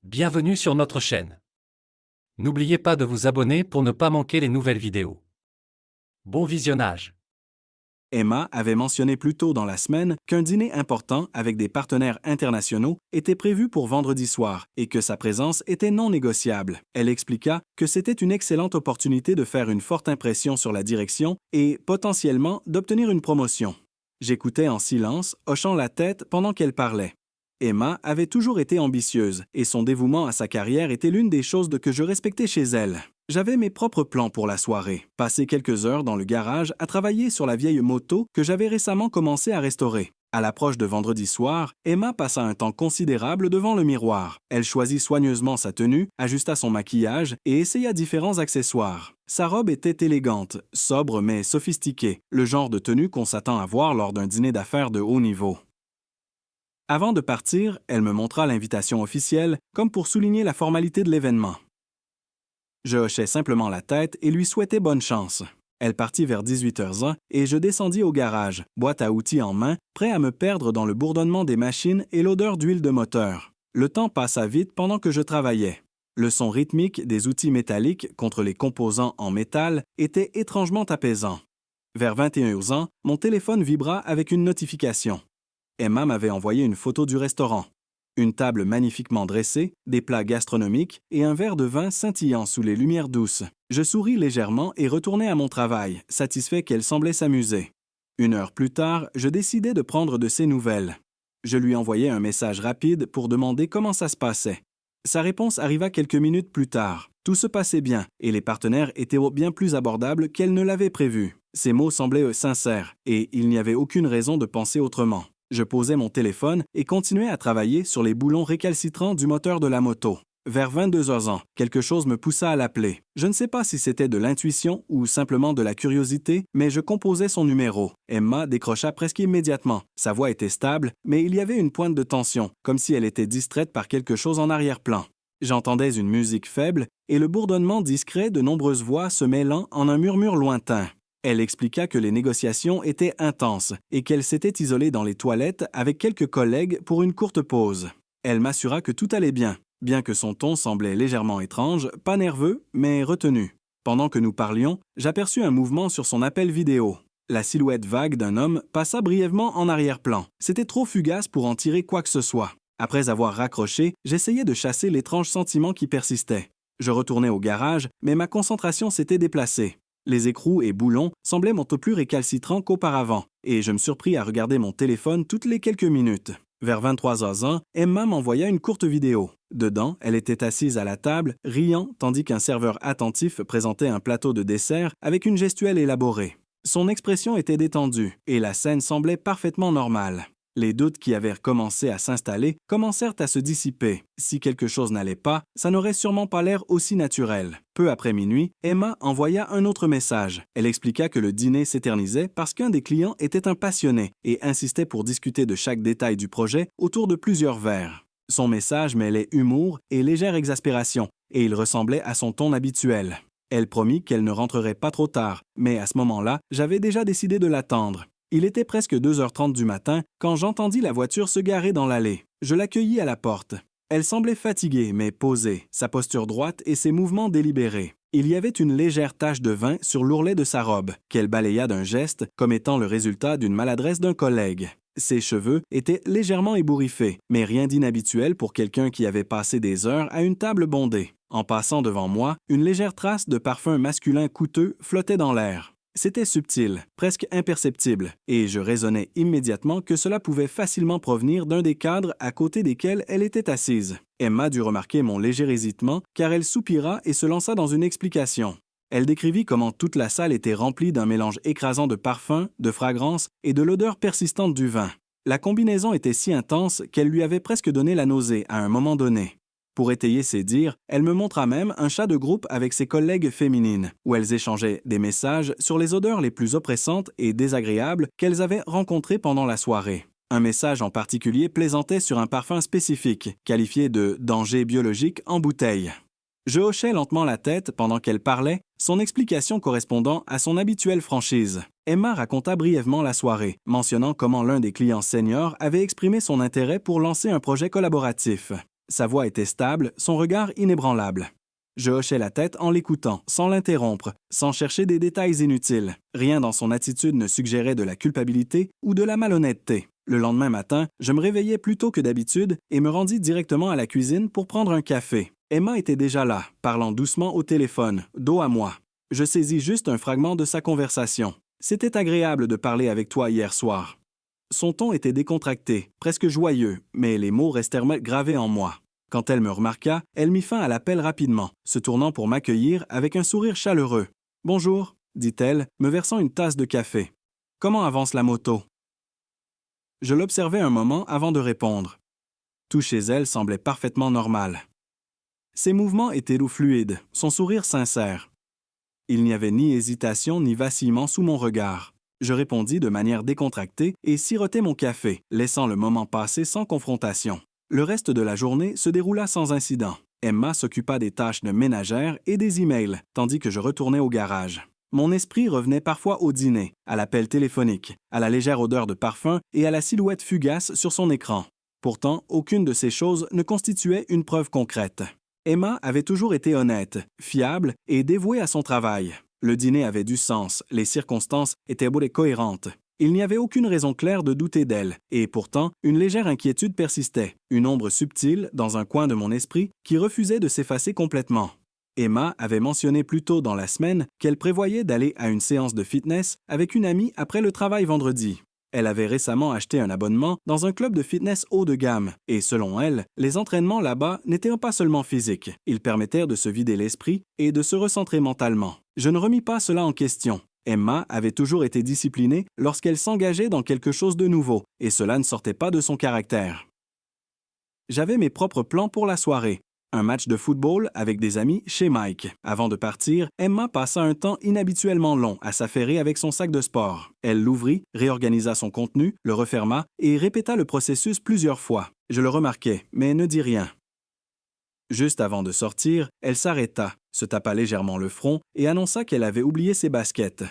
Bienvenue sur notre chaîne. N'oubliez pas de vous abonner pour ne pas manquer les nouvelles vidéos. Bon visionnage. Emma avait mentionné plus tôt dans la semaine qu'un dîner important avec des partenaires internationaux était prévu pour vendredi soir et que sa présence était non négociable. Elle expliqua que c'était une excellente opportunité de faire une forte impression sur la direction et, potentiellement, d'obtenir une promotion. J'écoutais en silence, hochant la tête pendant qu'elle parlait. Emma avait toujours été ambitieuse et son dévouement à sa carrière était l'une des choses que je respectais chez elle. J'avais mes propres plans pour la soirée, passer quelques heures dans le garage à travailler sur la vieille moto que j'avais récemment commencé à restaurer. À l'approche de vendredi soir, Emma passa un temps considérable devant le miroir. Elle choisit soigneusement sa tenue, ajusta son maquillage et essaya différents accessoires. Sa robe était élégante, sobre mais sophistiquée, le genre de tenue qu'on s'attend à voir lors d'un dîner d'affaires de haut niveau. Avant de partir, elle me montra l'invitation officielle, comme pour souligner la formalité de l'événement. Je hochai simplement la tête et lui souhaitai bonne chance. Elle partit vers 18h01 et je descendis au garage, boîte à outils en main, prêt à me perdre dans le bourdonnement des machines et l'odeur d'huile de moteur. Le temps passa vite pendant que je travaillais. Le son rythmique des outils métalliques contre les composants en métal était étrangement apaisant. Vers 21h01, mon téléphone vibra avec une notification. Emma m'avait envoyé une photo du restaurant. Une table magnifiquement dressée, des plats gastronomiques et un verre de vin scintillant sous les lumières douces. Je souris légèrement et retournai à mon travail, satisfait qu'elle semblait s'amuser. 1 heure plus tard, je décidai de prendre de ses nouvelles. Je lui envoyai un message rapide pour demander comment ça se passait. Sa réponse arriva quelques minutes plus tard. Tout se passait bien et les partenaires étaient bien plus abordables qu'elle ne l'avait prévu. Ses mots semblaient sincères et il n'y avait aucune raison de penser autrement. Je posai mon téléphone et continuai à travailler sur les boulons récalcitrants du moteur de la moto. Vers 22h01, quelque chose me poussa à l'appeler. Je ne sais pas si c'était de l'intuition ou simplement de la curiosité, mais je composais son numéro. Emma décrocha presque immédiatement. Sa voix était stable, mais il y avait une pointe de tension, comme si elle était distraite par quelque chose en arrière-plan. J'entendais une musique faible et le bourdonnement discret de nombreuses voix se mêlant en un murmure lointain. Elle expliqua que les négociations étaient intenses et qu'elle s'était isolée dans les toilettes avec quelques collègues pour une courte pause. Elle m'assura que tout allait bien, bien que son ton semblait légèrement étrange, pas nerveux, mais retenu. Pendant que nous parlions, j'aperçus un mouvement sur son appel vidéo. La silhouette vague d'un homme passa brièvement en arrière-plan. C'était trop fugace pour en tirer quoi que ce soit. Après avoir raccroché, j'essayais de chasser l'étrange sentiment qui persistait. Je retournai au garage, mais ma concentration s'était déplacée. Les écrous et boulons semblaient m'être plus récalcitrants qu'auparavant, et je me surpris à regarder mon téléphone toutes les quelques minutes. Vers 23h01, Emma m'envoya une courte vidéo. Dedans, elle était assise à la table, riant, tandis qu'un serveur attentif présentait un plateau de dessert avec une gestuelle élaborée. Son expression était détendue, et la scène semblait parfaitement normale. Les doutes qui avaient commencé à s'installer commencèrent à se dissiper. Si quelque chose n'allait pas, ça n'aurait sûrement pas l'air aussi naturel. Peu après minuit, Emma envoya un autre message. Elle expliqua que le dîner s'éternisait parce qu'un des clients était un passionné et insistait pour discuter de chaque détail du projet autour de plusieurs verres. Son message mêlait humour et légère exaspération, et il ressemblait à son ton habituel. Elle promit qu'elle ne rentrerait pas trop tard, mais à ce moment-là, j'avais déjà décidé de l'attendre. Il était presque 2h30 du matin quand j'entendis la voiture se garer dans l'allée. Je l'accueillis à la porte. Elle semblait fatiguée mais posée, sa posture droite et ses mouvements délibérés. Il y avait une légère tache de vin sur l'ourlet de sa robe, qu'elle balaya d'un geste comme étant le résultat d'une maladresse d'un collègue. Ses cheveux étaient légèrement ébouriffés, mais rien d'inhabituel pour quelqu'un qui avait passé des heures à une table bondée. En passant devant moi, une légère trace de parfum masculin coûteux flottait dans l'air. C'était subtil, presque imperceptible, et je raisonnai immédiatement que cela pouvait facilement provenir d'un des cadres à côté desquels elle était assise. Emma dut remarquer mon léger hésitement, car elle soupira et se lança dans une explication. Elle décrivit comment toute la salle était remplie d'un mélange écrasant de parfums, de fragrances et de l'odeur persistante du vin. La combinaison était si intense qu'elle lui avait presque donné la nausée à un moment donné. Pour étayer ses dires, elle me montra même un chat de groupe avec ses collègues féminines, où elles échangeaient des messages sur les odeurs les plus oppressantes et désagréables qu'elles avaient rencontrées pendant la soirée. Un message en particulier plaisantait sur un parfum spécifique, qualifié de « danger biologique en bouteille ». Je hochai lentement la tête pendant qu'elle parlait, son explication correspondant à son habituelle franchise. Emma raconta brièvement la soirée, mentionnant comment l'un des clients seniors avait exprimé son intérêt pour lancer un projet collaboratif. Sa voix était stable, son regard inébranlable. Je hochais la tête en l'écoutant, sans l'interrompre, sans chercher des détails inutiles. Rien dans son attitude ne suggérait de la culpabilité ou de la malhonnêteté. Le lendemain matin, je me réveillai plus tôt que d'habitude et me rendis directement à la cuisine pour prendre un café. Emma était déjà là, parlant doucement au téléphone, dos à moi. Je saisis juste un fragment de sa conversation. « C'était agréable de parler avec toi hier soir. » Son ton était décontracté, presque joyeux, mais les mots restèrent gravés en moi. Quand elle me remarqua, elle mit fin à l'appel rapidement, se tournant pour m'accueillir avec un sourire chaleureux. « Bonjour », dit-elle, me versant une tasse de café. « Comment avance la moto ?» Je l'observai un moment avant de répondre. Tout chez elle semblait parfaitement normal. Ses mouvements étaient doux fluides, son sourire sincère. Il n'y avait ni hésitation ni vacillement sous mon regard. Je répondis de manière décontractée et sirotai mon café, laissant le moment passer sans confrontation. Le reste de la journée se déroula sans incident. Emma s'occupa des tâches de ménagère et des emails, tandis que je retournais au garage. Mon esprit revenait parfois au dîner, à l'appel téléphonique, à la légère odeur de parfum et à la silhouette fugace sur son écran. Pourtant, aucune de ces choses ne constituait une preuve concrète. Emma avait toujours été honnête, fiable et dévouée à son travail. Le dîner avait du sens, les circonstances étaient cohérentes. Il n'y avait aucune raison claire de douter d'elle, et pourtant, une légère inquiétude persistait, une ombre subtile dans un coin de mon esprit qui refusait de s'effacer complètement. Emma avait mentionné plus tôt dans la semaine qu'elle prévoyait d'aller à une séance de fitness avec une amie après le travail vendredi. Elle avait récemment acheté un abonnement dans un club de fitness haut de gamme et selon elle, les entraînements là-bas n'étaient pas seulement physiques, ils permettaient de se vider l'esprit et de se recentrer mentalement. Je ne remis pas cela en question. Emma avait toujours été disciplinée lorsqu'elle s'engageait dans quelque chose de nouveau et cela ne sortait pas de son caractère. J'avais mes propres plans pour la soirée. Un match de football avec des amis chez Mike. Avant de partir, Emma passa un temps inhabituellement long à s'affairer avec son sac de sport. Elle l'ouvrit, réorganisa son contenu, le referma et répéta le processus plusieurs fois. Je le remarquai, mais ne dis rien. Juste avant de sortir, elle s'arrêta, se tapa légèrement le front et annonça qu'elle avait oublié ses baskets.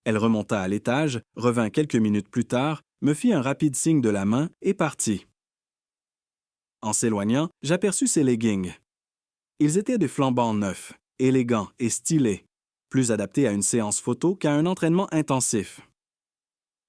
Elle remonta à l'étage, revint quelques minutes plus tard, me fit un rapide signe de la main et partit. En s'éloignant, j'aperçus ses leggings. Ils étaient des flambants neufs, élégants et stylés, plus adaptés à une séance photo qu'à un entraînement intensif.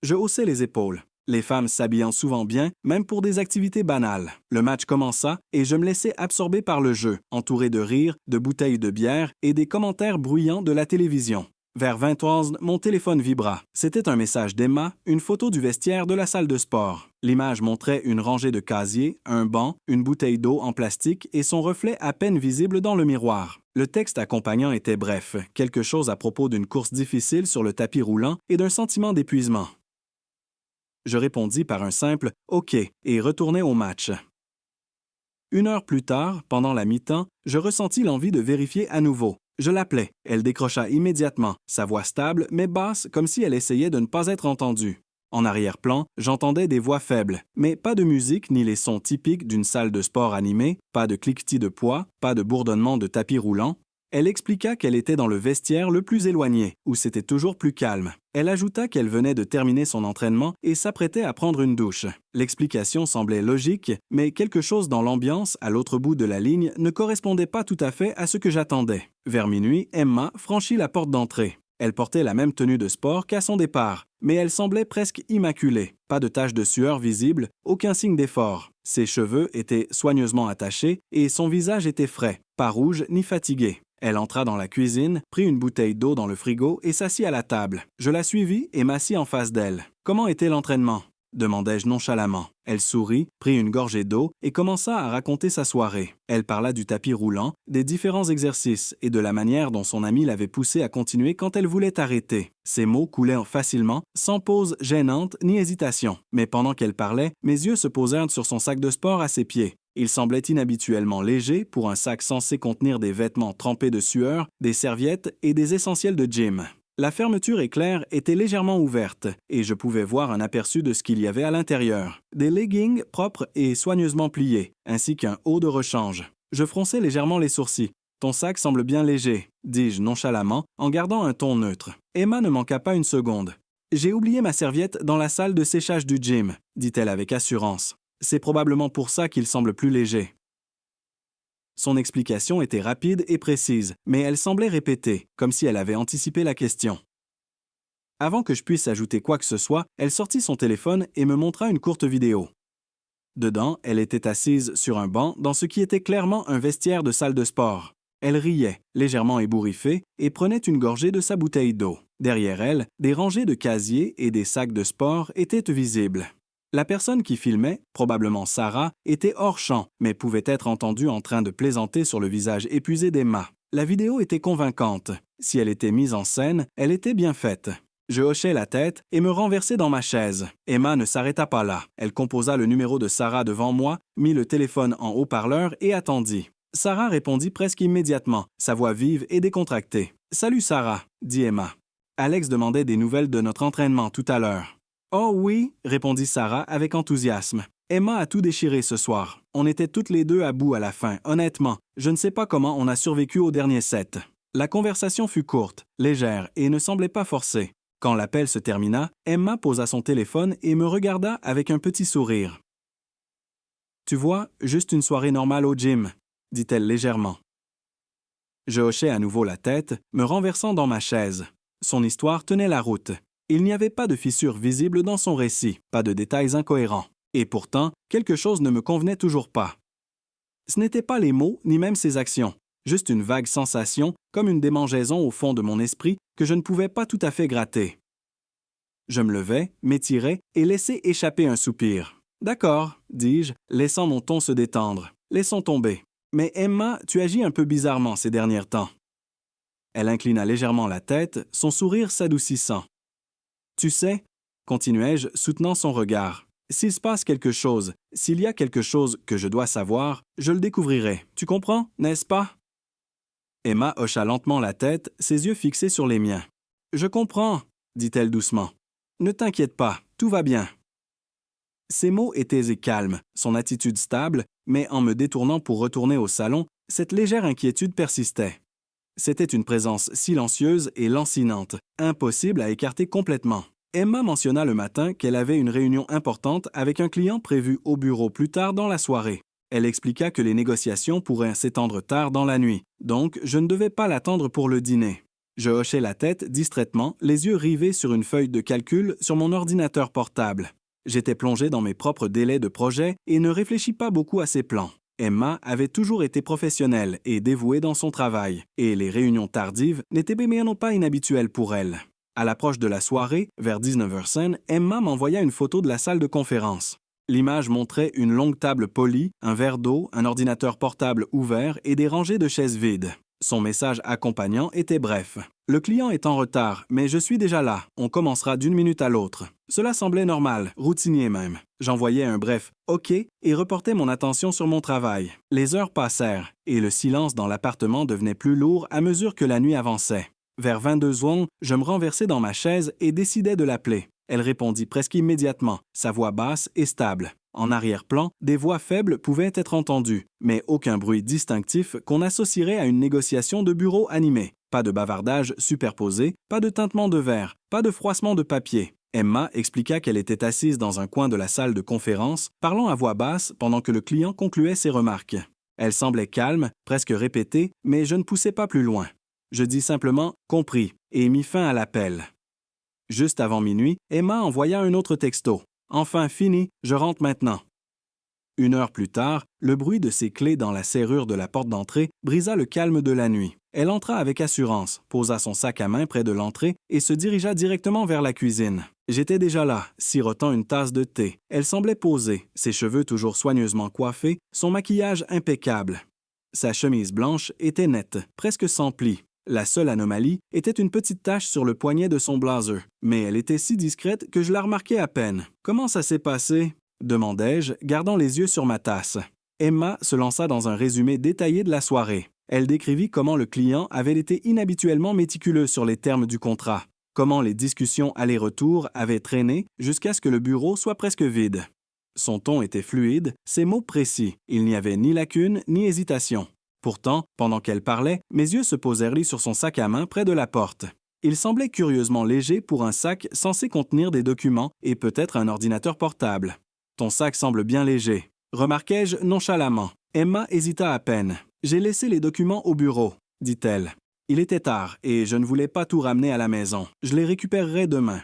Je haussai les épaules, les femmes s'habillant souvent bien, même pour des activités banales. Le match commença et je me laissai absorber par le jeu, entouré de rires, de bouteilles de bière et des commentaires bruyants de la télévision. Vers 20h, mon téléphone vibra. C'était un message d'Emma, une photo du vestiaire de la salle de sport. L'image montrait une rangée de casiers, un banc, une bouteille d'eau en plastique et son reflet à peine visible dans le miroir. Le texte accompagnant était bref, quelque chose à propos d'une course difficile sur le tapis roulant et d'un sentiment d'épuisement. Je répondis par un simple « OK » et retournai au match. 1 heure plus tard, pendant la mi-temps, je ressentis l'envie de vérifier à nouveau. Je l'appelai. Elle décrocha immédiatement, sa voix stable mais basse comme si elle essayait de ne pas être entendue. En arrière-plan, j'entendais des voix faibles, mais pas de musique ni les sons typiques d'une salle de sport animée, pas de cliquetis de poids, pas de bourdonnement de tapis roulant. Elle expliqua qu'elle était dans le vestiaire le plus éloigné, où c'était toujours plus calme. Elle ajouta qu'elle venait de terminer son entraînement et s'apprêtait à prendre une douche. L'explication semblait logique, mais quelque chose dans l'ambiance, à l'autre bout de la ligne, ne correspondait pas tout à fait à ce que j'attendais. Vers minuit, Emma franchit la porte d'entrée. Elle portait la même tenue de sport qu'à son départ, mais elle semblait presque immaculée. Pas de tache de sueur visible, aucun signe d'effort. Ses cheveux étaient soigneusement attachés et son visage était frais, pas rouge ni fatigué. Elle entra dans la cuisine, prit une bouteille d'eau dans le frigo et s'assit à la table. Je la suivis et m'assis en face d'elle. « Comment était l'entraînement » demandai-je nonchalamment. Elle sourit, prit une gorgée d'eau et commença à raconter sa soirée. Elle parla du tapis roulant, des différents exercices et de la manière dont son amie l'avait poussée à continuer quand elle voulait arrêter. Ses mots coulaient facilement, sans pause gênante ni hésitation. Mais pendant qu'elle parlait, mes yeux se posèrent sur son sac de sport à ses pieds. Il semblait inhabituellement léger pour un sac censé contenir des vêtements trempés de sueur, des serviettes et des essentiels de gym. La fermeture éclair était légèrement ouverte et je pouvais voir un aperçu de ce qu'il y avait à l'intérieur. Des leggings propres et soigneusement pliés, ainsi qu'un haut de rechange. Je fronçai légèrement les sourcils. « Ton sac semble bien léger », dis-je nonchalamment en gardant un ton neutre. Emma ne manqua pas une seconde. « J'ai oublié ma serviette dans la salle de séchage du gym », dit-elle avec assurance. C'est probablement pour ça qu'il semble plus léger. Son explication était rapide et précise, mais elle semblait répétée, comme si elle avait anticipé la question. Avant que je puisse ajouter quoi que ce soit, elle sortit son téléphone et me montra une courte vidéo. Dedans, elle était assise sur un banc dans ce qui était clairement un vestiaire de salle de sport. Elle riait, légèrement ébouriffée, et prenait une gorgée de sa bouteille d'eau. Derrière elle, des rangées de casiers et des sacs de sport étaient visibles. La personne qui filmait, probablement Sarah, était hors champ, mais pouvait être entendue en train de plaisanter sur le visage épuisé d'Emma. La vidéo était convaincante. Si elle était mise en scène, elle était bien faite. Je hochai la tête et me renversai dans ma chaise. Emma ne s'arrêta pas là. Elle composa le numéro de Sarah devant moi, mit le téléphone en haut-parleur et attendit. Sarah répondit presque immédiatement, sa voix vive et décontractée. « Salut Sarah », dit Emma. Alex demandait des nouvelles de notre entraînement tout à l'heure. « Oh oui », répondit Sarah avec enthousiasme. Emma a tout déchiré ce soir. On était toutes les deux à bout à la fin, honnêtement. Je ne sais pas comment on a survécu au dernier set. La conversation fut courte, légère et ne semblait pas forcée. Quand l'appel se termina, Emma posa son téléphone et me regarda avec un petit sourire. « Tu vois, juste une soirée normale au gym », dit-elle légèrement. Je hochai à nouveau la tête, me renversant dans ma chaise. Son histoire tenait la route. Il n'y avait pas de fissure visible dans son récit, pas de détails incohérents. Et pourtant, quelque chose ne me convenait toujours pas. Ce n'étaient pas les mots, ni même ses actions. Juste une vague sensation, comme une démangeaison au fond de mon esprit que je ne pouvais pas tout à fait gratter. Je me levai, m'étirai et laissai échapper un soupir. « D'accord », dis-je, laissant mon ton se détendre. « Laissons tomber. Mais Emma, tu agis un peu bizarrement ces derniers temps. » Elle inclina légèrement la tête, son sourire s'adoucissant. « Tu sais, » continuai-je, soutenant son regard, « s'il se passe quelque chose, s'il y a quelque chose que je dois savoir, je le découvrirai. Tu comprends, n'est-ce pas? » Emma hocha lentement la tête, ses yeux fixés sur les miens. « Je comprends, » dit-elle doucement. « Ne t'inquiète pas, tout va bien. » Ses mots étaient calmes, son attitude stable, mais en me détournant pour retourner au salon, cette légère inquiétude persistait. C'était une présence silencieuse et lancinante, impossible à écarter complètement. Emma mentionna le matin qu'elle avait une réunion importante avec un client prévu au bureau plus tard dans la soirée. Elle expliqua que les négociations pourraient s'étendre tard dans la nuit, donc je ne devais pas l'attendre pour le dîner. Je hochai la tête distraitement, les yeux rivés sur une feuille de calcul sur mon ordinateur portable. J'étais plongé dans mes propres délais de projet et ne réfléchis pas beaucoup à ses plans. Emma avait toujours été professionnelle et dévouée dans son travail, et les réunions tardives n'étaient bien pas inhabituelles pour elle. À l'approche de la soirée, vers 19h05, Emma m'envoya une photo de la salle de conférence. L'image montrait une longue table polie, un verre d'eau, un ordinateur portable ouvert et des rangées de chaises vides. Son message accompagnant était bref. « Le client est en retard, mais je suis déjà là. On commencera d'une minute à l'autre. » Cela semblait normal, routinier même. J'envoyais un bref « OK » et reportais mon attention sur mon travail. Les heures passèrent, et le silence dans l'appartement devenait plus lourd à mesure que la nuit avançait. Vers 22h, je me renversai dans ma chaise et décidai de l'appeler. Elle répondit presque immédiatement, sa voix basse et stable. En arrière-plan, des voix faibles pouvaient être entendues, mais aucun bruit distinctif qu'on associerait à une négociation de bureau animée. Pas de bavardage superposé, pas de tintement de verre, pas de froissement de papier. Emma expliqua qu'elle était assise dans un coin de la salle de conférence, parlant à voix basse pendant que le client concluait ses remarques. Elle semblait calme, presque répétée, mais je ne poussai pas plus loin. Je dis simplement « compris » et mis fin à l'appel. Juste avant minuit, Emma envoya un autre texto. « Enfin fini, je rentre maintenant. » 1 heure plus tard, le bruit de ses clés dans la serrure de la porte d'entrée brisa le calme de la nuit. Elle entra avec assurance, posa son sac à main près de l'entrée et se dirigea directement vers la cuisine. J'étais déjà là, sirotant une tasse de thé. Elle semblait posée, ses cheveux toujours soigneusement coiffés, son maquillage impeccable. Sa chemise blanche était nette, presque sans plis. La seule anomalie était une petite tache sur le poignet de son blazer, mais elle était si discrète que je la remarquai à peine. « Comment ça s'est passé ?» demandai-je, gardant les yeux sur ma tasse. Emma se lança dans un résumé détaillé de la soirée. Elle décrivit comment le client avait été inhabituellement méticuleux sur les termes du contrat, comment les discussions aller-retour avaient traîné jusqu'à ce que le bureau soit presque vide. Son ton était fluide, ses mots précis, il n'y avait ni lacune ni hésitation. Pourtant, pendant qu'elle parlait, mes yeux se posèrent sur son sac à main près de la porte. Il semblait curieusement léger pour un sac censé contenir des documents et peut-être un ordinateur portable. Ton sac semble bien léger. Remarquai-je nonchalamment. Emma hésita à peine. J'ai laissé les documents au bureau, dit-elle. Il était tard et je ne voulais pas tout ramener à la maison. Je les récupérerai demain.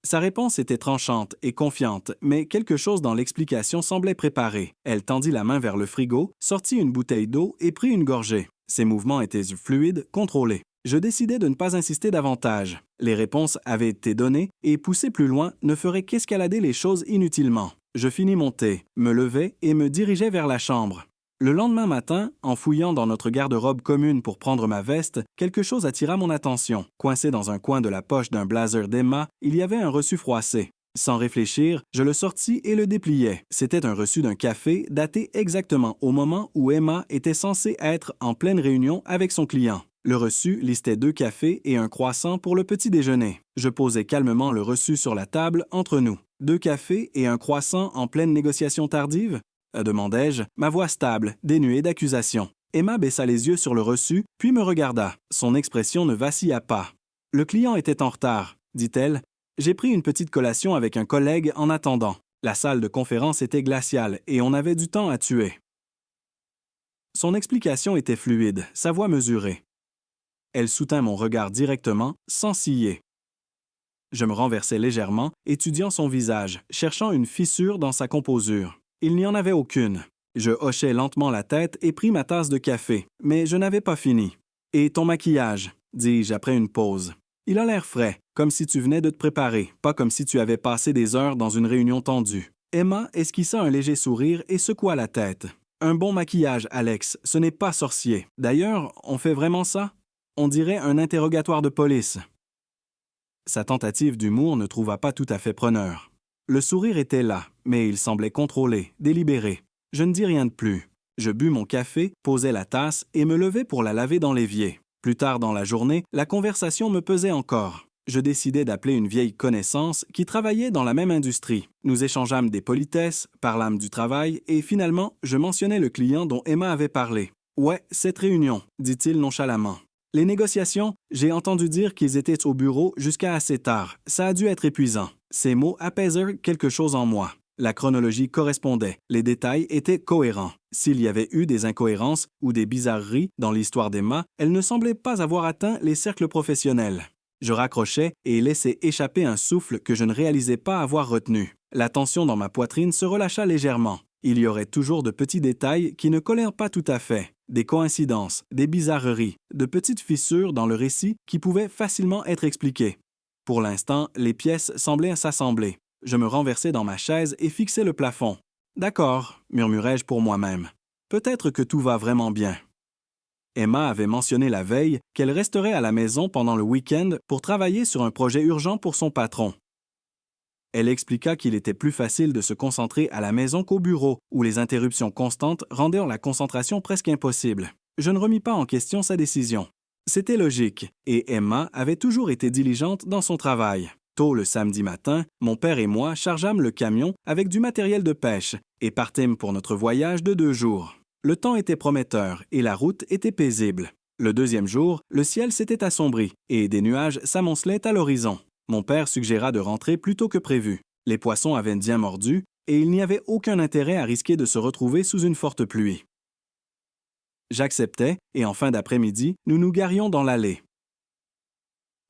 Sa réponse était tranchante et confiante, mais quelque chose dans l'explication semblait préparé. Elle tendit la main vers le frigo, sortit une bouteille d'eau et prit une gorgée. Ses mouvements étaient fluides, contrôlés. Je décidai de ne pas insister davantage. Les réponses avaient été données et pousser plus loin ne ferait qu'escalader les choses inutilement. Je finis mon thé, me levai et me dirigeai vers la chambre. Le lendemain matin, en fouillant dans notre garde-robe commune pour prendre ma veste, quelque chose attira mon attention. Coincé dans un coin de la poche d'un blazer d'Emma, il y avait un reçu froissé. Sans réfléchir, je le sortis et le dépliai. C'était un reçu d'un café daté exactement au moment où Emma était censée être en pleine réunion avec son client. Le reçu listait 2 cafés et un croissant pour le petit déjeuner. Je posai calmement le reçu sur la table entre nous. 2 cafés et un croissant en pleine négociation tardive? Demandai-je, ma voix stable, dénuée d'accusation. Emma baissa les yeux sur le reçu, puis me regarda. Son expression ne vacilla pas. « Le client était en retard, » dit-elle. J'ai pris une petite collation avec un collègue en attendant. La salle de conférence était glaciale et on avait du temps à tuer. Son explication était fluide, sa voix mesurée. Elle soutint mon regard directement, sans ciller. Je me renversai légèrement, étudiant son visage, cherchant une fissure dans sa composure. Il n'y en avait aucune. Je hochai lentement la tête et pris ma tasse de café, mais je n'avais pas fini. « Et ton maquillage ?» dis-je après une pause. « Il a l'air frais, comme si tu venais de te préparer, pas comme si tu avais passé des heures dans une réunion tendue. » Emma esquissa un léger sourire et secoua la tête. « Un bon maquillage, Alex, ce n'est pas sorcier. D'ailleurs, on fait vraiment ça? On dirait un interrogatoire de police. » Sa tentative d'humour ne trouva pas tout à fait preneur. Le sourire était là, mais il semblait contrôlé, délibéré. Je ne dis rien de plus. Je bus mon café, posai la tasse et me levai pour la laver dans l'évier. Plus tard dans la journée, la conversation me pesait encore. Je décidai d'appeler une vieille connaissance qui travaillait dans la même industrie. Nous échangeâmes des politesses, parlâmes du travail et finalement, je mentionnai le client dont Emma avait parlé. « Ouais, cette réunion », dit-il nonchalamment. « Les négociations, j'ai entendu dire qu'ils étaient au bureau jusqu'à assez tard. Ça a dû être épuisant. » Ces mots apaisèrent quelque chose en moi. La chronologie correspondait, les détails étaient cohérents. S'il y avait eu des incohérences ou des bizarreries dans l'histoire d'Emma, elle ne semblait pas avoir atteint les cercles professionnels. Je raccrochai et laissai échapper un souffle que je ne réalisais pas avoir retenu. La tension dans ma poitrine se relâcha légèrement. Il y aurait toujours de petits détails qui ne collèrent pas tout à fait, des coïncidences, des bizarreries, de petites fissures dans le récit qui pouvaient facilement être expliquées. Pour l'instant, les pièces semblaient s'assembler. Je me renversai dans ma chaise et fixai le plafond. « D'accord, » murmurai-je pour moi-même. « Peut-être que tout va vraiment bien. » Emma avait mentionné la veille qu'elle resterait à la maison pendant le week-end pour travailler sur un projet urgent pour son patron. Elle expliqua qu'il était plus facile de se concentrer à la maison qu'au bureau, où les interruptions constantes rendaient la concentration presque impossible. Je ne remis pas en question sa décision. C'était logique, et Emma avait toujours été diligente dans son travail. Tôt le samedi matin, mon père et moi chargeâmes le camion avec du matériel de pêche et partîmes pour notre voyage de 2 jours. Le temps était prometteur et la route était paisible. Le 2e jour, le ciel s'était assombri et des nuages s'amoncelaient à l'horizon. Mon père suggéra de rentrer plus tôt que prévu. Les poissons avaient bien mordu et il n'y avait aucun intérêt à risquer de se retrouver sous une forte pluie. J'acceptai et en fin d'après-midi, nous nous garions dans l'allée.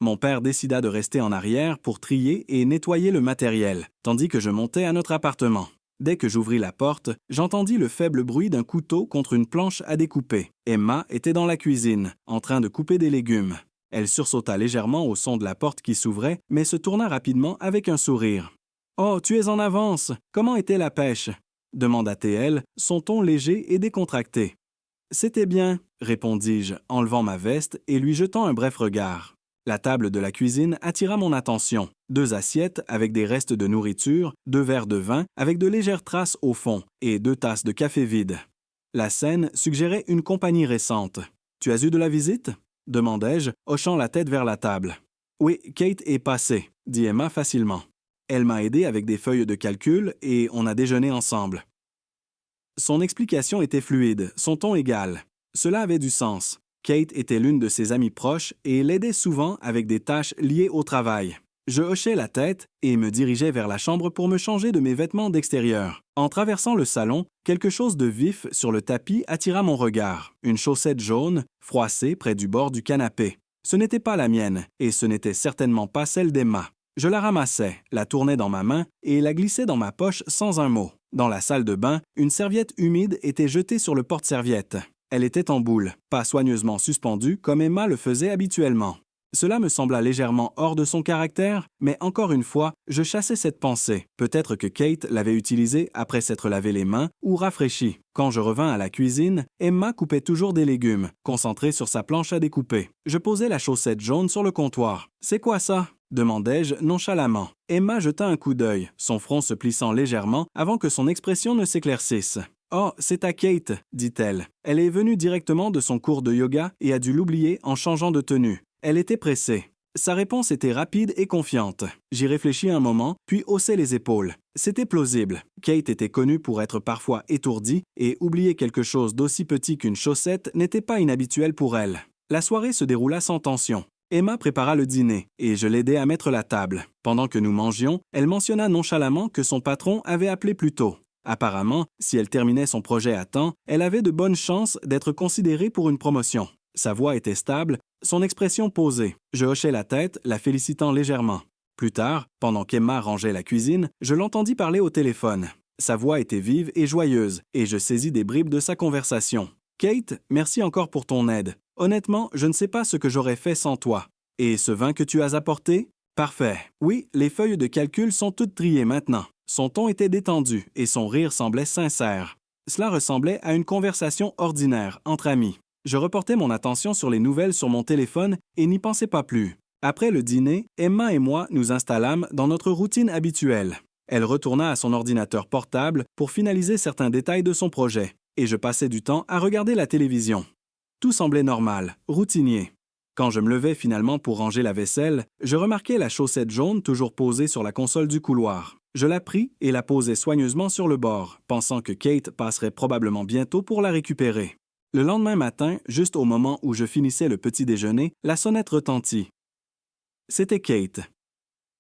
Mon père décida de rester en arrière pour trier et nettoyer le matériel, tandis que je montais à notre appartement. Dès que j'ouvris la porte, j'entendis le faible bruit d'un couteau contre une planche à découper. Emma était dans la cuisine, en train de couper des légumes. Elle sursauta légèrement au son de la porte qui s'ouvrait, mais se tourna rapidement avec un sourire. « Oh, tu es en avance! Comment était la pêche? » demanda-t-elle, son ton léger et décontracté. « C'était bien, » répondis-je, enlevant ma veste et lui jetant un bref regard. La table de la cuisine attira mon attention. 2 assiettes avec des restes de nourriture, 2 verres de vin avec de légères traces au fond et 2 tasses de café vides. La scène suggérait une compagnie récente. « Tu as eu de la visite? » demandai-je, hochant la tête vers la table. « Oui, Kate est passée, » dit Emma facilement. Elle m'a aidé avec des feuilles de calcul et on a déjeuné ensemble. Son explication était fluide, son ton égal. Cela avait du sens. Kate était l'une de ses amies proches et l'aidait souvent avec des tâches liées au travail. Je hochai la tête et me dirigeai vers la chambre pour me changer de mes vêtements d'extérieur. En traversant le salon, quelque chose de vif sur le tapis attira mon regard. Une chaussette jaune, froissée près du bord du canapé. Ce n'était pas la mienne, et ce n'était certainement pas celle d'Emma. Je la ramassai, la tournai dans ma main et la glissai dans ma poche sans un mot. Dans la salle de bain, une serviette humide était jetée sur le porte-serviette. Elle était en boule, pas soigneusement suspendue comme Emma le faisait habituellement. Cela me sembla légèrement hors de son caractère, mais encore une fois, je chassai cette pensée. Peut-être que Kate l'avait utilisée après s'être lavé les mains ou rafraîchie. Quand je revins à la cuisine, Emma coupait toujours des légumes, concentrée sur sa planche à découper. Je posai la chaussette jaune sur le comptoir. « C'est quoi ça ?» demandai-je nonchalamment. Emma jeta un coup d'œil, son front se plissant légèrement avant que son expression ne s'éclaircisse. « Oh, c'est à Kate, dit-elle. Elle est venue directement de son cours de yoga et a dû l'oublier en changeant de tenue. Elle était pressée. » Sa réponse était rapide et confiante. J'y réfléchis un moment, puis haussai les épaules. C'était plausible. Kate était connue pour être parfois étourdie, et oublier quelque chose d'aussi petit qu'une chaussette n'était pas inhabituel pour elle. La soirée se déroula sans tension. Emma prépara le dîner, et je l'aidai à mettre la table. Pendant que nous mangions, elle mentionna nonchalamment que son patron avait appelé plus tôt. Apparemment, si elle terminait son projet à temps, elle avait de bonnes chances d'être considérée pour une promotion. Sa voix était stable, son expression posée. Je hochai la tête, la félicitant légèrement. Plus tard, pendant qu'Emma rangeait la cuisine, je l'entendis parler au téléphone. Sa voix était vive et joyeuse, et je saisis des bribes de sa conversation. « Kate, merci encore pour ton aide. Honnêtement, je ne sais pas ce que j'aurais fait sans toi. Et ce vin que tu as apporté? Parfait. Oui, les feuilles de calcul sont toutes triées maintenant. » Son ton était détendu, et son rire semblait sincère. Cela ressemblait à une conversation ordinaire, entre amis. Je reportai mon attention sur les nouvelles sur mon téléphone et n'y pensai pas plus. Après le dîner, Emma et moi nous installâmes dans notre routine habituelle. Elle retourna à son ordinateur portable pour finaliser certains détails de son projet, et je passai du temps à regarder la télévision. Tout semblait normal, routinier. Quand je me levai finalement pour ranger la vaisselle, je remarquai la chaussette jaune toujours posée sur la console du couloir. Je la pris et la posai soigneusement sur le bord, pensant que Kate passerait probablement bientôt pour la récupérer. Le lendemain matin, juste au moment où je finissais le petit déjeuner, la sonnette retentit. C'était Kate.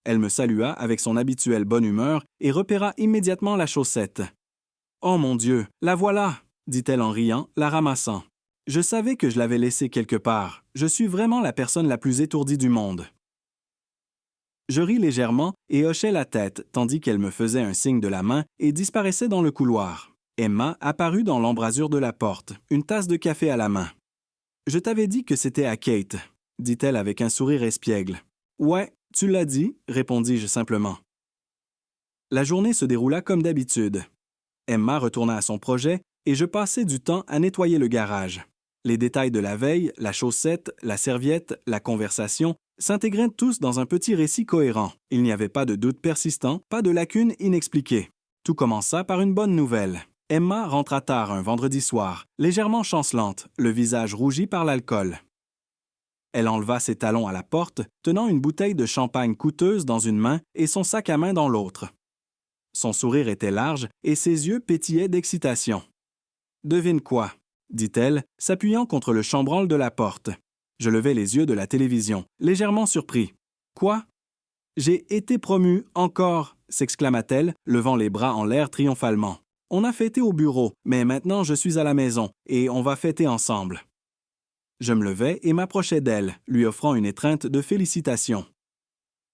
Elle me salua avec son habituelle bonne humeur et repéra immédiatement la chaussette. « Oh mon Dieu, la voilà !» dit-elle en riant, la ramassant. Je savais que je l'avais laissée quelque part. Je suis vraiment la personne la plus étourdie du monde. Je ris légèrement et hochai la tête, tandis qu'elle me faisait un signe de la main et disparaissait dans le couloir. Emma apparut dans l'embrasure de la porte, une tasse de café à la main. « Je t'avais dit que c'était à Kate, » dit-elle avec un sourire espiègle. « Ouais, tu l'as dit, » répondis-je simplement. La journée se déroula comme d'habitude. Emma retourna à son projet et je passai du temps à nettoyer le garage. Les détails de la veille, la chaussette, la serviette, la conversation s'intégraient tous dans un petit récit cohérent. Il n'y avait pas de doute persistant, pas de lacune inexpliquée. Tout commença par une bonne nouvelle. Emma rentra tard un vendredi soir, légèrement chancelante, le visage rougi par l'alcool. Elle enleva ses talons à la porte, tenant une bouteille de champagne coûteuse dans une main et son sac à main dans l'autre. Son sourire était large et ses yeux pétillaient d'excitation. « Devine quoi ?» dit-elle, s'appuyant contre le chambranle de la porte. Je levai les yeux de la télévision, légèrement surpris. « Quoi? »« J'ai été promue, encore !» s'exclama-t-elle, levant les bras en l'air triomphalement. « On a fêté au bureau, mais maintenant je suis à la maison, et on va fêter ensemble. » Je me levai et m'approchai d'elle, lui offrant une étreinte de félicitations.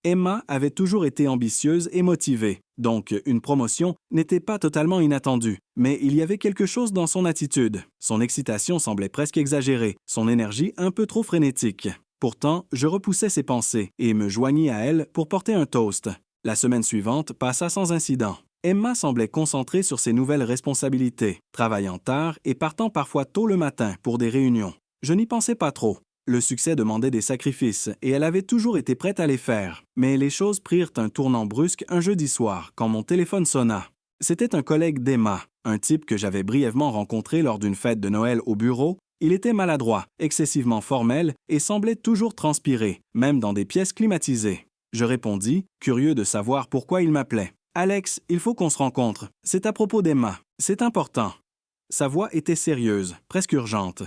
Emma avait toujours été ambitieuse et motivée, donc une promotion n'était pas totalement inattendue, mais il y avait quelque chose dans son attitude. Son excitation semblait presque exagérée, son énergie un peu trop frénétique. Pourtant, je repoussai ses pensées et me joignis à elle pour porter un toast. La semaine suivante passa sans incident. Emma semblait concentrée sur ses nouvelles responsabilités, travaillant tard et partant parfois tôt le matin pour des réunions. Je n'y pensais pas trop. Le succès demandait des sacrifices et elle avait toujours été prête à les faire. Mais les choses prirent un tournant brusque un jeudi soir quand mon téléphone sonna. C'était un collègue d'Emma, un type que j'avais brièvement rencontré lors d'une fête de Noël au bureau. Il était maladroit, excessivement formel et semblait toujours transpirer, même dans des pièces climatisées. Je répondis, curieux de savoir pourquoi il m'appelait. « Alex, il faut qu'on se rencontre. C'est à propos d'Emma. C'est important. » Sa voix était sérieuse, presque urgente.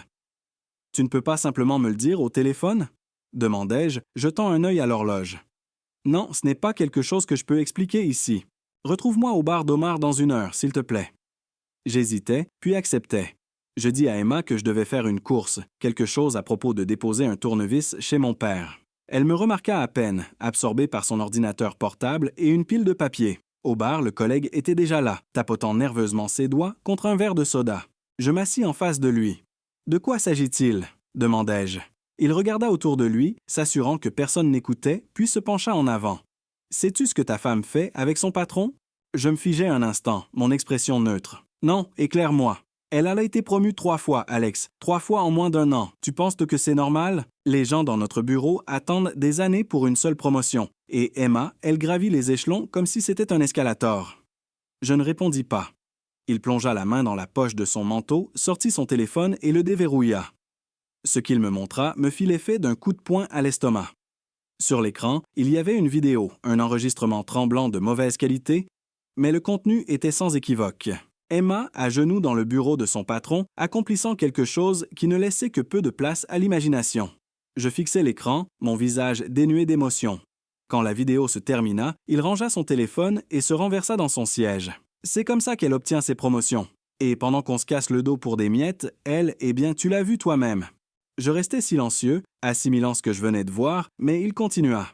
« Tu ne peux pas simplement me le dire au téléphone ?» demandai-je, jetant un œil à l'horloge. Non, ce n'est pas quelque chose que je peux expliquer ici. Retrouve-moi au bar d'Omar dans 1 heure, s'il te plaît. J'hésitais, puis acceptais. Je dis à Emma que je devais faire une course, quelque chose à propos de déposer un tournevis chez mon père. Elle me remarqua à peine, absorbée par son ordinateur portable et une pile de papier. Au bar, le collègue était déjà là, tapotant nerveusement ses doigts contre un verre de soda. Je m'assis en face de lui. « De quoi s'agit-il » demandai-je. Il regarda autour de lui, s'assurant que personne n'écoutait, puis se pencha en avant. « Sais-tu ce que ta femme fait avec son patron » Je me figeai un instant, mon expression neutre. « Non, éclaire-moi. » Elle a été promue 3 fois, Alex. 3 fois en moins d'1 an. Tu penses que c'est normal? Les gens dans notre bureau attendent des années pour une seule promotion. Et Emma, elle gravit les échelons comme si c'était un escalator. Je ne répondis pas. Il plongea la main dans la poche de son manteau, sortit son téléphone et le déverrouilla. Ce qu'il me montra me fit l'effet d'un coup de poing à l'estomac. Sur l'écran, il y avait une vidéo, un enregistrement tremblant de mauvaise qualité, mais le contenu était sans équivoque. Emma, à genoux dans le bureau de son patron, accomplissant quelque chose qui ne laissait que peu de place à l'imagination. Je fixai l'écran, mon visage dénué d'émotion. Quand la vidéo se termina, il rangea son téléphone et se renversa dans son siège. C'est comme ça qu'elle obtient ses promotions. Et pendant qu'on se casse le dos pour des miettes, elle, eh bien, tu l'as vu toi-même. Je restai silencieux, assimilant ce que je venais de voir, mais il continua.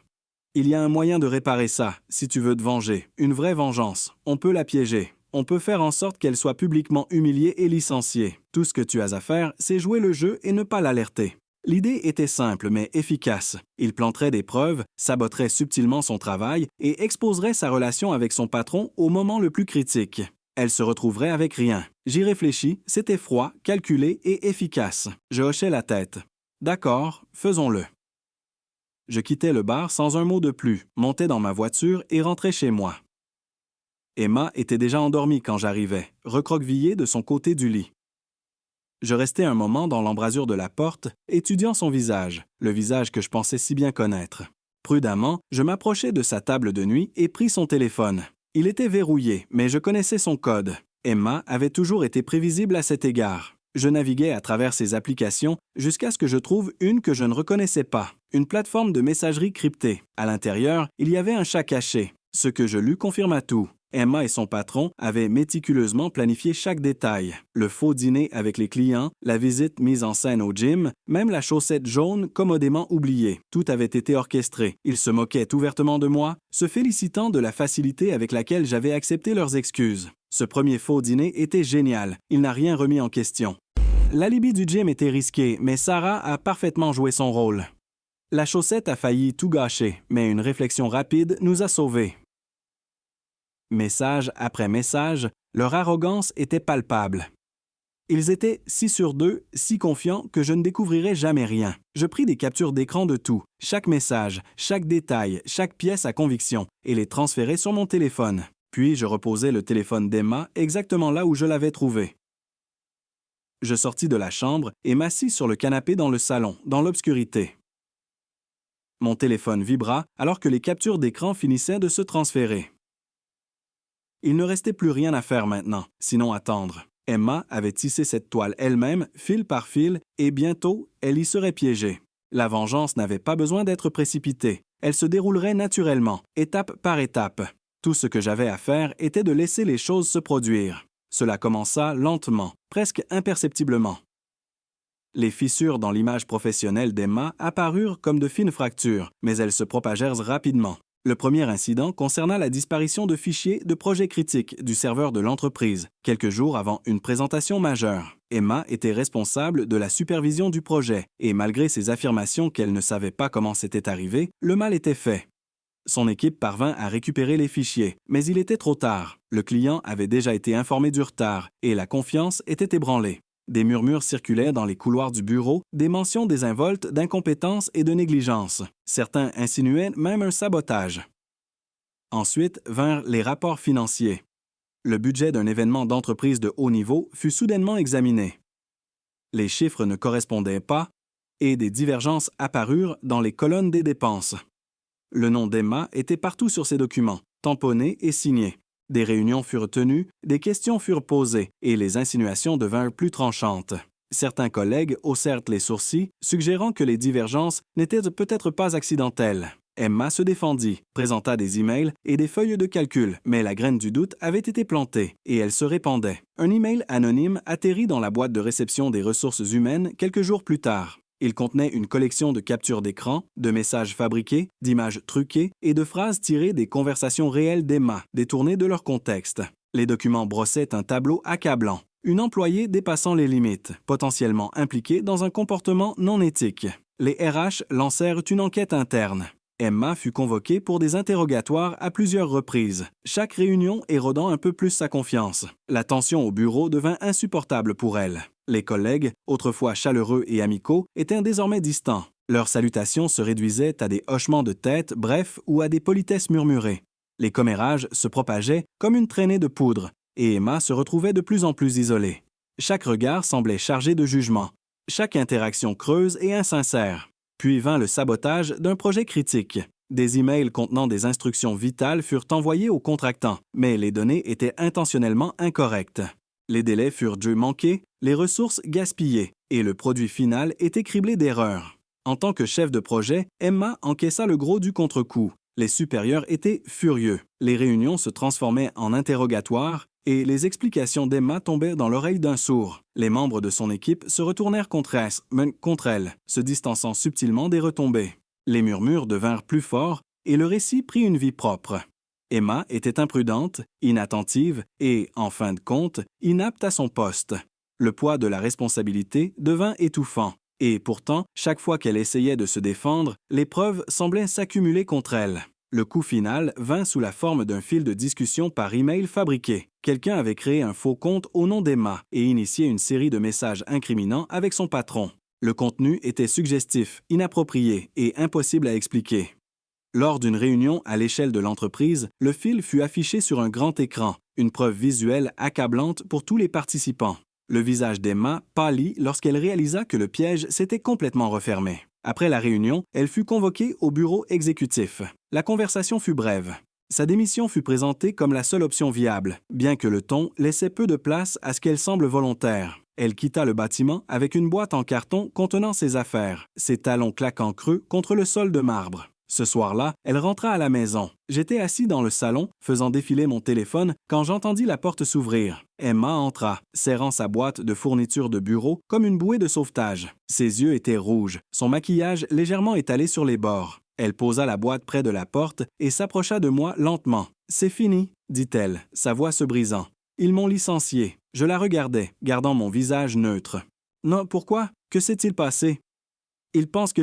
Il y a un moyen de réparer ça, si tu veux te venger. Une vraie vengeance. On peut la piéger. On peut faire en sorte qu'elle soit publiquement humiliée et licenciée. Tout ce que tu as à faire, c'est jouer le jeu et ne pas l'alerter. L'idée était simple mais efficace. Il planterait des preuves, saboterait subtilement son travail et exposerait sa relation avec son patron au moment le plus critique. Elle se retrouverait avec rien. J'y réfléchis, c'était froid, calculé et efficace. Je hochai la tête. D'accord, faisons-le. Je quittai le bar sans un mot de plus, montai dans ma voiture et rentrai chez moi. Emma était déjà endormie quand j'arrivai, recroquevillée de son côté du lit. Je restai un moment dans l'embrasure de la porte, étudiant son visage, le visage que je pensais si bien connaître. Prudemment, je m'approchai de sa table de nuit et pris son téléphone. Il était verrouillé, mais je connaissais son code. Emma avait toujours été prévisible à cet égard. Je naviguais à travers ses applications jusqu'à ce que je trouve une que je ne reconnaissais pas, une plateforme de messagerie cryptée. À l'intérieur, il y avait un chat caché. Ce que je lus confirma tout. Emma et son patron avaient méticuleusement planifié chaque détail. Le faux dîner avec les clients, la visite mise en scène au gym, même la chaussette jaune commodément oubliée. Tout avait été orchestré. Ils se moquaient ouvertement de moi, se félicitant de la facilité avec laquelle j'avais accepté leurs excuses. Ce premier faux dîner était génial. Il n'a rien remis en question. L'alibi du gym était risqué, mais Sarah a parfaitement joué son rôle. La chaussette a failli tout gâcher, mais une réflexion rapide nous a sauvés. Message après message, leur arrogance était palpable. Ils étaient si sûrs d'eux, si confiants que je ne découvrirais jamais rien. Je pris des captures d'écran de tout, chaque message, chaque détail, chaque pièce à conviction, et les transférai sur mon téléphone. Puis je reposai le téléphone d'Emma exactement là où je l'avais trouvé. Je sortis de la chambre et m'assis sur le canapé dans le salon, dans l'obscurité. Mon téléphone vibra alors que les captures d'écran finissaient de se transférer. Il ne restait plus rien à faire maintenant, sinon attendre. Emma avait tissé cette toile elle-même, fil par fil, et bientôt, elle y serait piégée. La vengeance n'avait pas besoin d'être précipitée. Elle se déroulerait naturellement, étape par étape. Tout ce que j'avais à faire était de laisser les choses se produire. Cela commença lentement, presque imperceptiblement. Les fissures dans l'image professionnelle d'Emma apparurent comme de fines fractures, mais elles se propagèrent rapidement. Le premier incident concerna la disparition de fichiers de projets critiques du serveur de l'entreprise, quelques jours avant une présentation majeure. Emma était responsable de la supervision du projet, et malgré ses affirmations qu'elle ne savait pas comment c'était arrivé, le mal était fait. Son équipe parvint à récupérer les fichiers, mais il était trop tard. Le client avait déjà été informé du retard, et la confiance était ébranlée. Des murmures circulaient dans les couloirs du bureau, des mentions désinvoltes d'incompétence et de négligence. Certains insinuaient même un sabotage. Ensuite vinrent les rapports financiers. Le budget d'un événement d'entreprise de haut niveau fut soudainement examiné. Les chiffres ne correspondaient pas et des divergences apparurent dans les colonnes des dépenses. Le nom d'Emma était partout sur ces documents, tamponné et signé. Des réunions furent tenues, des questions furent posées, et les insinuations devinrent plus tranchantes. Certains collègues haussèrent les sourcils, suggérant que les divergences n'étaient peut-être pas accidentelles. Emma se défendit, présenta des emails et des feuilles de calcul, mais la graine du doute avait été plantée et elle se répandait. Un email anonyme atterrit dans la boîte de réception des ressources humaines quelques jours plus tard. Il contenait une collection de captures d'écran, de messages fabriqués, d'images truquées et de phrases tirées des conversations réelles d'Emma, détournées de leur contexte. Les documents brossaient un tableau accablant. Une employée dépassant les limites, potentiellement impliquée dans un comportement non éthique. Les RH lancèrent une enquête interne. Emma fut convoquée pour des interrogatoires à plusieurs reprises, chaque réunion érodant un peu plus sa confiance. La tension au bureau devint insupportable pour elle. Les collègues, autrefois chaleureux et amicaux, étaient désormais distants. Leurs salutations se réduisaient à des hochements de tête brefs ou à des politesses murmurées. Les commérages se propageaient comme une traînée de poudre, et Emma se retrouvait de plus en plus isolée. Chaque regard semblait chargé de jugement, chaque interaction creuse et insincère. Puis vint le sabotage d'un projet critique. Des emails contenant des instructions vitales furent envoyés aux contractants, mais les données étaient intentionnellement incorrectes. Les délais furent dû manquer, les ressources gaspillées, et le produit final était criblé d'erreurs. En tant que chef de projet, Emma encaissa le gros du contre-coup. Les supérieurs étaient furieux. Les réunions se transformaient en interrogatoires et les explications d'Emma tombaient dans l'oreille d'un sourd. Les membres de son équipe se retournèrent contre elle, se distançant subtilement des retombées. Les murmures devinrent plus forts et le récit prit une vie propre. Emma était imprudente, inattentive et, en fin de compte, inapte à son poste. Le poids de la responsabilité devint étouffant. Et pourtant, chaque fois qu'elle essayait de se défendre, les preuves semblaient s'accumuler contre elle. Le coup final vint sous la forme d'un fil de discussion par email fabriqué. Quelqu'un avait créé un faux compte au nom d'Emma et initié une série de messages incriminants avec son patron. Le contenu était suggestif, inapproprié et impossible à expliquer. Lors d'une réunion à l'échelle de l'entreprise, le fil fut affiché sur un grand écran, une preuve visuelle accablante pour tous les participants. Le visage d'Emma pâlit lorsqu'elle réalisa que le piège s'était complètement refermé. Après la réunion, elle fut convoquée au bureau exécutif. La conversation fut brève. Sa démission fut présentée comme la seule option viable, bien que le ton laissait peu de place à ce qu'elle semble volontaire. Elle quitta le bâtiment avec une boîte en carton contenant ses affaires, ses talons claquant creux contre le sol de marbre. Ce soir-là, elle rentra à la maison. J'étais assis dans le salon, faisant défiler mon téléphone, quand j'entendis la porte s'ouvrir. Emma entra, serrant sa boîte de fournitures de bureau comme une bouée de sauvetage. Ses yeux étaient rouges, son maquillage légèrement étalé sur les bords. Elle posa la boîte près de la porte et s'approcha de moi lentement. « C'est fini », dit-elle, sa voix se brisant. « Ils m'ont licenciée. » Je la regardais, gardant mon visage neutre. « Non, pourquoi? Que s'est-il passé? »« Ils pensent que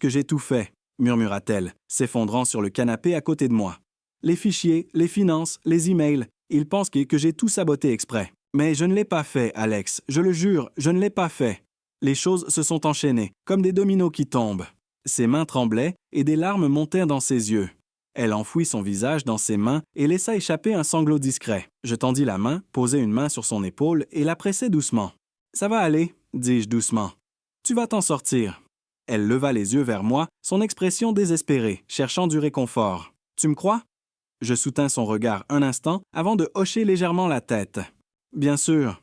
j'ai tout fait. » murmura-t-elle, s'effondrant sur le canapé à côté de moi. Les fichiers, les finances, les emails, ils pensent que j'ai tout saboté exprès. Mais je ne l'ai pas fait, Alex, je le jure, je ne l'ai pas fait. Les choses se sont enchaînées, comme des dominos qui tombent. Ses mains tremblaient et des larmes montèrent dans ses yeux. Elle enfouit son visage dans ses mains et laissa échapper un sanglot discret. Je tendis la main, posai une main sur son épaule et la pressai doucement. « Ça va aller, » dis-je doucement. « Tu vas t'en sortir. » Elle leva les yeux vers moi, son expression désespérée, cherchant du réconfort. « Tu me crois? » Je soutins son regard un instant avant de hocher légèrement la tête. « Bien sûr. »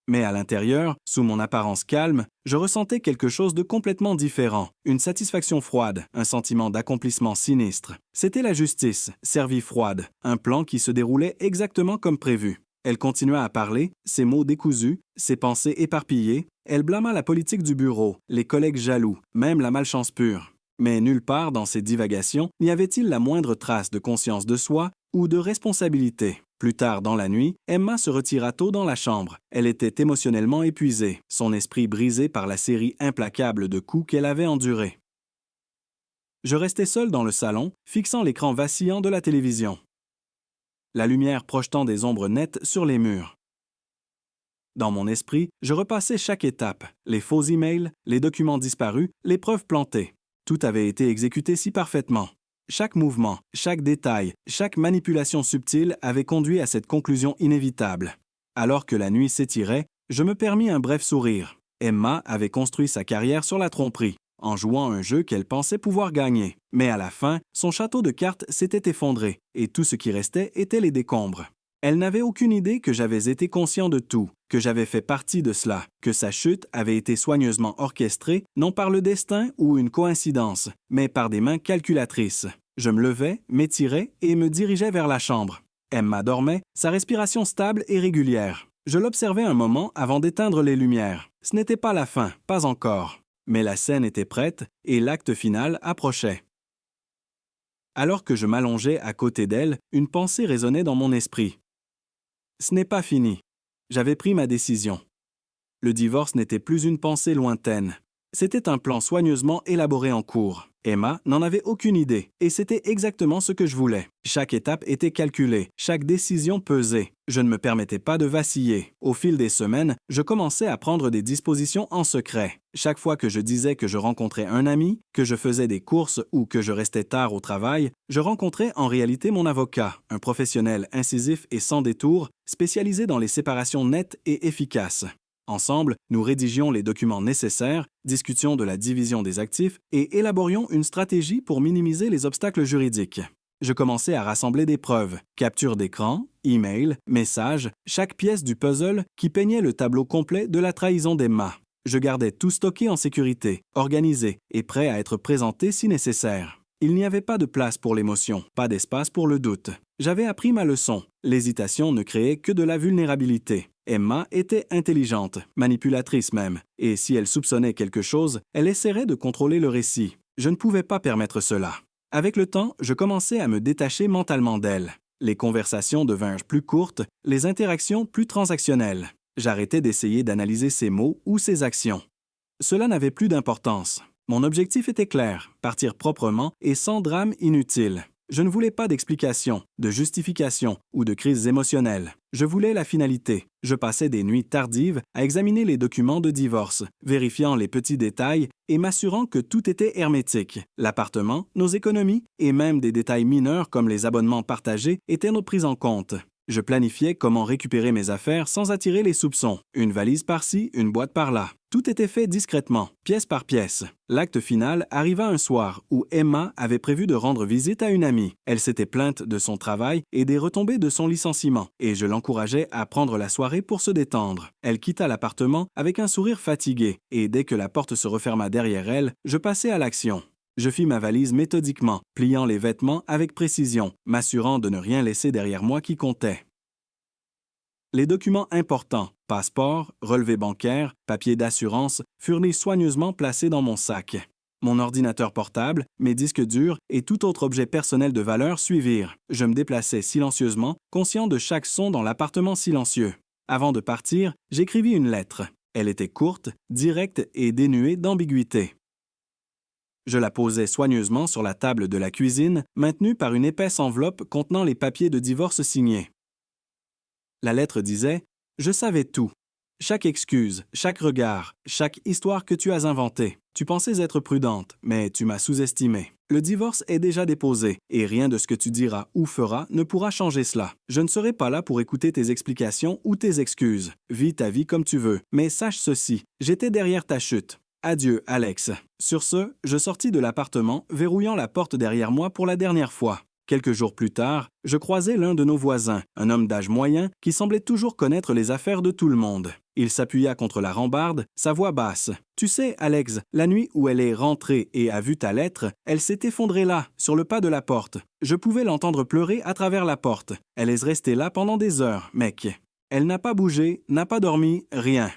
Mais à l'intérieur, sous mon apparence calme, je ressentais quelque chose de complètement différent, une satisfaction froide, un sentiment d'accomplissement sinistre. C'était la justice, servie froide, un plan qui se déroulait exactement comme prévu. Elle continua à parler, ses mots décousus, ses pensées éparpillées. Elle blâma la politique du bureau, les collègues jaloux, même la malchance pure. Mais nulle part dans ces divagations n'y avait-il la moindre trace de conscience de soi ou de responsabilité. Plus tard dans la nuit, Emma se retira tôt dans la chambre. Elle était émotionnellement épuisée, son esprit brisé par la série implacable de coups qu'elle avait endurés. Je restai seul dans le salon, fixant l'écran vacillant de la télévision. La lumière projetant des ombres nettes sur les murs. Dans mon esprit, je repassais chaque étape, les faux emails, les documents disparus, les preuves plantées. Tout avait été exécuté si parfaitement. Chaque mouvement, chaque détail, chaque manipulation subtile avait conduit à cette conclusion inévitable. Alors que la nuit s'étirait, je me permis un bref sourire. Emma avait construit sa carrière sur la tromperie, en jouant un jeu qu'elle pensait pouvoir gagner. Mais à la fin, son château de cartes s'était effondré, et tout ce qui restait était les décombres. Elle n'avait aucune idée que j'avais été conscient de tout, que j'avais fait partie de cela, que sa chute avait été soigneusement orchestrée, non par le destin ou une coïncidence, mais par des mains calculatrices. Je me levai, m'étirai et me dirigeai vers la chambre. Emma dormait, sa respiration stable et régulière. Je l'observai un moment avant d'éteindre les lumières. Ce n'était pas la fin, pas encore. Mais la scène était prête et l'acte final approchait. Alors que je m'allongeais à côté d'elle, une pensée résonnait dans mon esprit. Ce n'est pas fini. J'avais pris ma décision. Le divorce n'était plus une pensée lointaine. C'était un plan soigneusement élaboré en cours. Emma n'en avait aucune idée, et c'était exactement ce que je voulais. Chaque étape était calculée, chaque décision pesée. Je ne me permettais pas de vaciller. Au fil des semaines, je commençais à prendre des dispositions en secret. Chaque fois que je disais que je rencontrais un ami, que je faisais des courses ou que je restais tard au travail, je rencontrais en réalité mon avocat, un professionnel incisif et sans détour, spécialisé dans les séparations nettes et efficaces. Ensemble, nous rédigions les documents nécessaires, discutions de la division des actifs et élaborions une stratégie pour minimiser les obstacles juridiques. Je commençais à rassembler des preuves, captures d'écran, emails, messages, chaque pièce du puzzle qui peignait le tableau complet de la trahison d'Emma. Je gardais tout stocké en sécurité, organisé et prêt à être présenté si nécessaire. Il n'y avait pas de place pour l'émotion, pas d'espace pour le doute. J'avais appris ma leçon. L'hésitation ne créait que de la vulnérabilité. Emma était intelligente, manipulatrice même, et si elle soupçonnait quelque chose, elle essaierait de contrôler le récit. Je ne pouvais pas permettre cela. Avec le temps, je commençais à me détacher mentalement d'elle. Les conversations devinrent plus courtes, les interactions plus transactionnelles. J'arrêtais d'essayer d'analyser ses mots ou ses actions. Cela n'avait plus d'importance. Mon objectif était clair, partir proprement et sans drame inutile. Je ne voulais pas d'explications, de justifications ou de crises émotionnelles. Je voulais la finalité. Je passais des nuits tardives à examiner les documents de divorce, vérifiant les petits détails et m'assurant que tout était hermétique. L'appartement, nos économies et même des détails mineurs comme les abonnements partagés étaient pris en compte. Je planifiais comment récupérer mes affaires sans attirer les soupçons. Une valise par-ci, une boîte par-là. Tout était fait discrètement, pièce par pièce. L'acte final arriva un soir où Emma avait prévu de rendre visite à une amie. Elle s'était plainte de son travail et des retombées de son licenciement, et je l'encourageais à prendre la soirée pour se détendre. Elle quitta l'appartement avec un sourire fatigué, et dès que la porte se referma derrière elle, je passai à l'action. Je fis ma valise méthodiquement, pliant les vêtements avec précision, m'assurant de ne rien laisser derrière moi qui comptait. Les documents importants, passeport, relevé bancaire, papier d'assurance, furent soigneusement placés dans mon sac. Mon ordinateur portable, mes disques durs et tout autre objet personnel de valeur suivirent. Je me déplaçais silencieusement, conscient de chaque son dans l'appartement silencieux. Avant de partir, j'écrivis une lettre. Elle était courte, directe et dénuée d'ambiguïté. Je la posai soigneusement sur la table de la cuisine, maintenue par une épaisse enveloppe contenant les papiers de divorce signés. La lettre disait « Je savais tout. Chaque excuse, chaque regard, chaque histoire que tu as inventée. Tu pensais être prudente, mais tu m'as sous-estimé. Le divorce est déjà déposé, et rien de ce que tu diras ou feras ne pourra changer cela. Je ne serai pas là pour écouter tes explications ou tes excuses. Vis ta vie comme tu veux, mais sache ceci, j'étais derrière ta chute. Adieu, Alex. » Sur ce, je sortis de l'appartement, verrouillant la porte derrière moi pour la dernière fois. Quelques jours plus tard, je croisai l'un de nos voisins, un homme d'âge moyen qui semblait toujours connaître les affaires de tout le monde. Il s'appuya contre la rambarde, sa voix basse. « Tu sais, Alex, la nuit où elle est rentrée et a vu ta lettre, elle s'est effondrée là, sur le pas de la porte. Je pouvais l'entendre pleurer à travers la porte. Elle est restée là pendant des heures, mec. Elle n'a pas bougé, n'a pas dormi, rien. »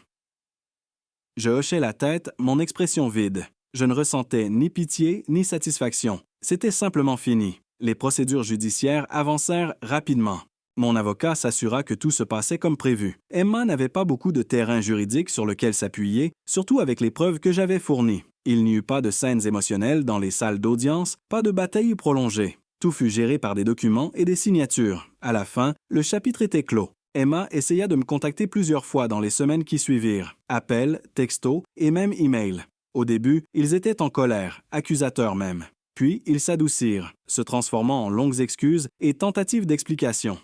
Je hochai la tête, mon expression vide. Je ne ressentais ni pitié ni satisfaction. C'était simplement fini. Les procédures judiciaires avancèrent rapidement. Mon avocat s'assura que tout se passait comme prévu. Emma n'avait pas beaucoup de terrain juridique sur lequel s'appuyer, surtout avec les preuves que j'avais fournies. Il n'y eut pas de scènes émotionnelles dans les salles d'audience, pas de bataille prolongée. Tout fut géré par des documents et des signatures. À la fin, le chapitre était clos. Emma essaya de me contacter plusieurs fois dans les semaines qui suivirent. Appels, textos et même emails. Au début, ils étaient en colère, accusateurs même. Puis, ils s'adoucirent, se transformant en longues excuses et tentatives d'explication.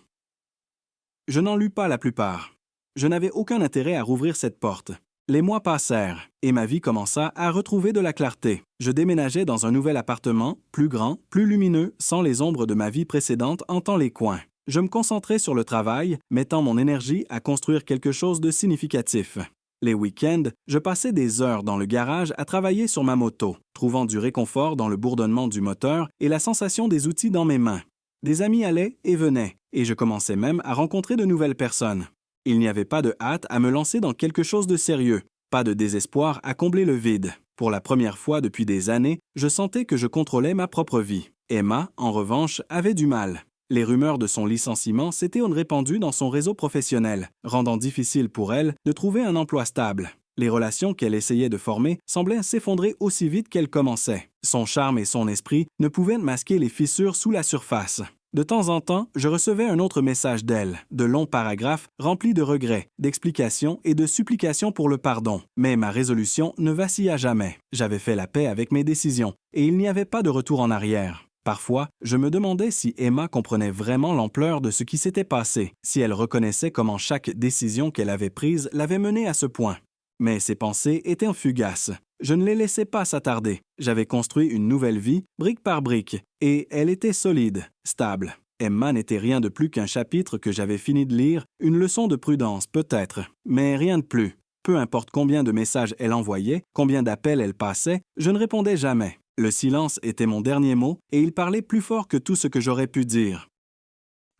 Je n'en lus pas la plupart. Je n'avais aucun intérêt à rouvrir cette porte. Les mois passèrent, et ma vie commença à retrouver de la clarté. Je déménageais dans un nouvel appartement, plus grand, plus lumineux, sans les ombres de ma vie précédente hantant les coins. je me concentrais sur le travail, mettant mon énergie à construire quelque chose de significatif. Les week-ends, je passais des heures dans le garage à travailler sur ma moto, trouvant du réconfort dans le bourdonnement du moteur et la sensation des outils dans mes mains. Des amis allaient et venaient, et je commençais même à rencontrer de nouvelles personnes. Il n'y avait pas de hâte à me lancer dans quelque chose de sérieux, pas de désespoir à combler le vide. Pour la première fois depuis des années, je sentais que je contrôlais ma propre vie. Emma, en revanche, avait du mal. Les rumeurs de son licenciement s'étaient répandues dans son réseau professionnel, rendant difficile pour elle de trouver un emploi stable. Les relations qu'elle essayait de former semblaient s'effondrer aussi vite qu'elles commençaient. Son charme et son esprit ne pouvaient masquer les fissures sous la surface. De temps en temps, je recevais un autre message d'elle, de longs paragraphes remplis de regrets, d'explications et de supplications pour le pardon. Mais ma résolution ne vacilla jamais. J'avais fait la paix avec mes décisions, et il n'y avait pas de retour en arrière. Parfois, je me demandais si Emma comprenait vraiment l'ampleur de ce qui s'était passé, si elle reconnaissait comment chaque décision qu'elle avait prise l'avait menée à ce point. Mais ses pensées étaient fugaces. Je ne les laissais pas s'attarder. J'avais construit une nouvelle vie, brique par brique, et elle était solide, stable. Emma n'était rien de plus qu'un chapitre que j'avais fini de lire, une leçon de prudence peut-être, mais rien de plus. Peu importe combien de messages elle envoyait, combien d'appels elle passait, je ne répondais jamais. Le silence était mon dernier mot, et il parlait plus fort que tout ce que j'aurais pu dire.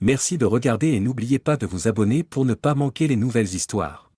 Merci de regarder et n'oubliez pas de vous abonner pour ne pas manquer les nouvelles histoires.